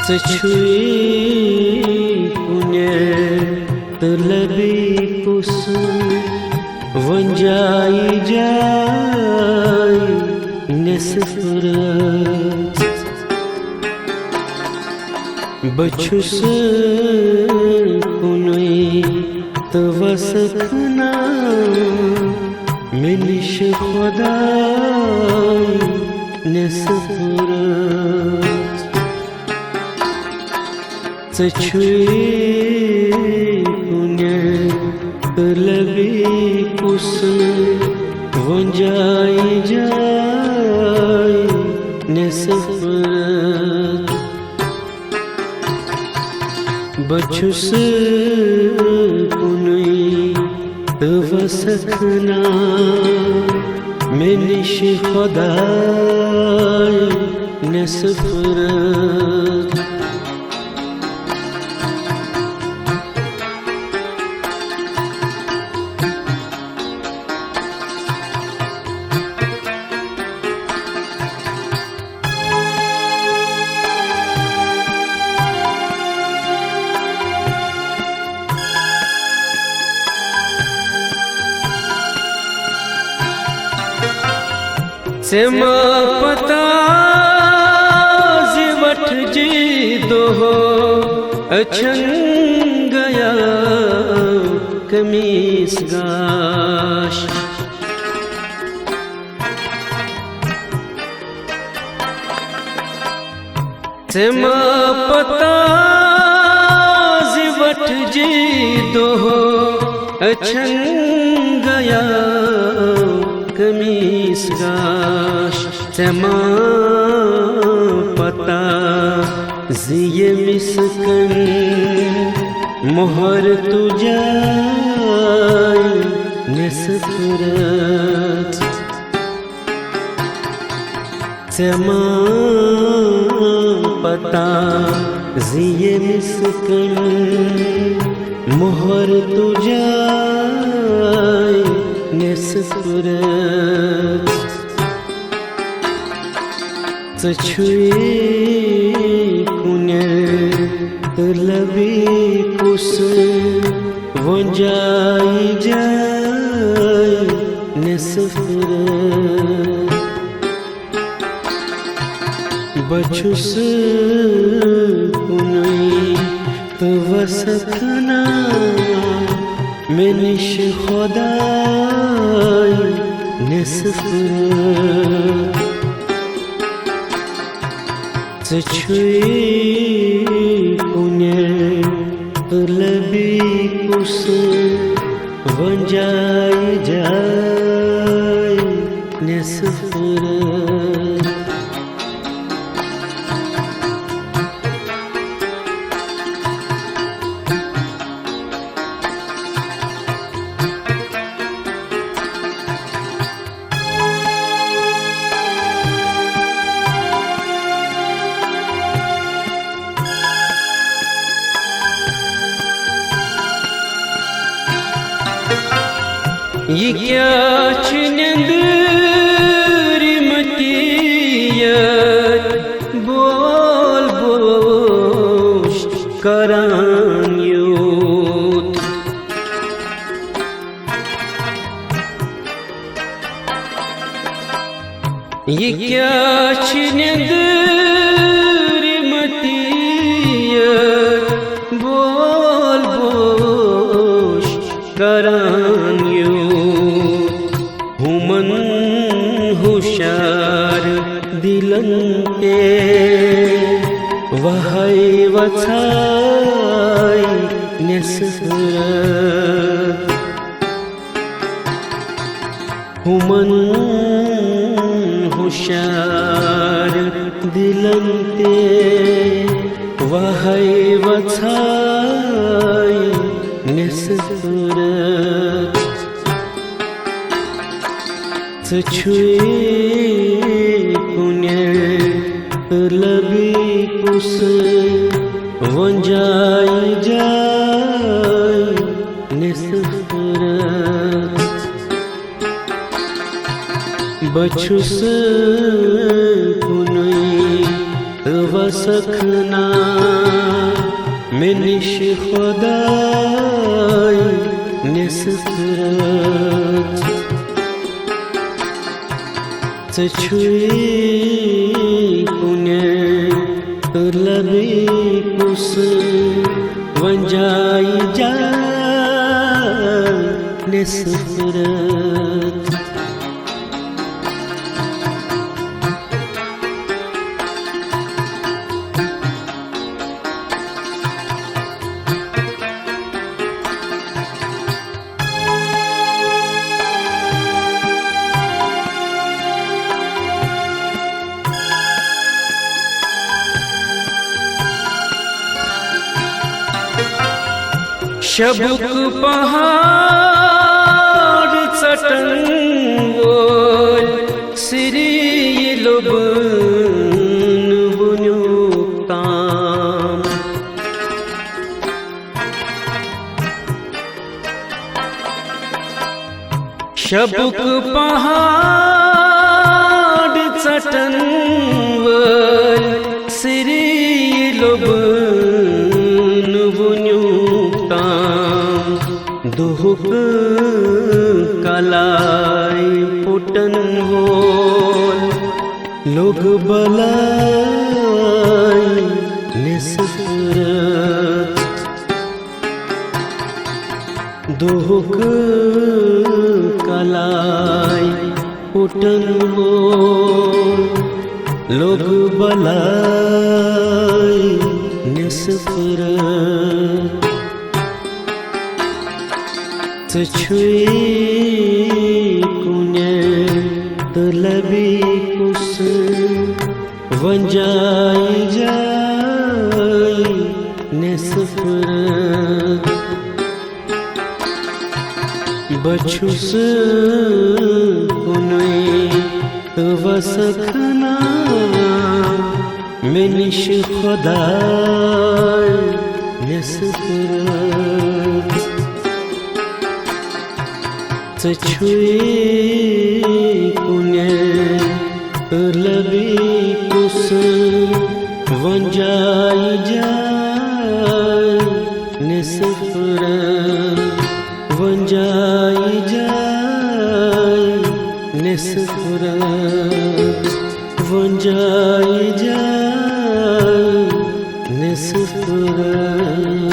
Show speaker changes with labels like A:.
A: Ççuy kune tlabi kus vanjai jai nesfrat bachus kunui tavasakna menish khuday nesfrat Ççuy kune tlabi kus vanjai jai nesfrat bachus kunui tavasakna menish khuday nesfrat सेमा पता जिवट जी दो अछंग गया कमीस गाश सेमा पता जिवट जी दो अछंग गया कमीस गाश tema pata ziye miskan mohar tujai nesfrat tema pata ziye miskan mohar tujai nesfrat Ççuy kune tlabi kus vanjai jai nesfrat bachus kunui tavasakna menish khuday nesfrat Ççuy kune tlabi kus vanjai jai nesfrat ये क्या निंदरिमतीयत बोल बोश करान यूत ये क्या निंदरिमतीयत बोल बोश करान human हुशार दिलंते वहाय वचाय nesfrat human हुशार दिलंते वहाय वचाय nesfrat Ççuy kune tlabi kus vanjai jai nesfrat bachus kunui वसखना मिनिश खुदाई निस्फरत छुई पुण्य लबी कुस वंजाई जा निस्फरत शबुक पहाड़ चटन वोल श्री लुबन बुनुक्ताम शबुक पहाड़ चटन वोल श्री लुबन बुनुक्ताम दुहुक कलाई पुटन वोल लोग बलाई निस्फरत दुहुक कलाई पुटन वोल लोग बलाई निस्फरत छुई कुने तलबी कुस वंजाई जाई निस्फरत बछुस कुने वसखना मिनिश खुदाई निस्फरत छुई पुण्य लबी कुस वंजाई जाई निस्फरत वंजाई जाई निस्फरत वंजाई जाई निस्फरत।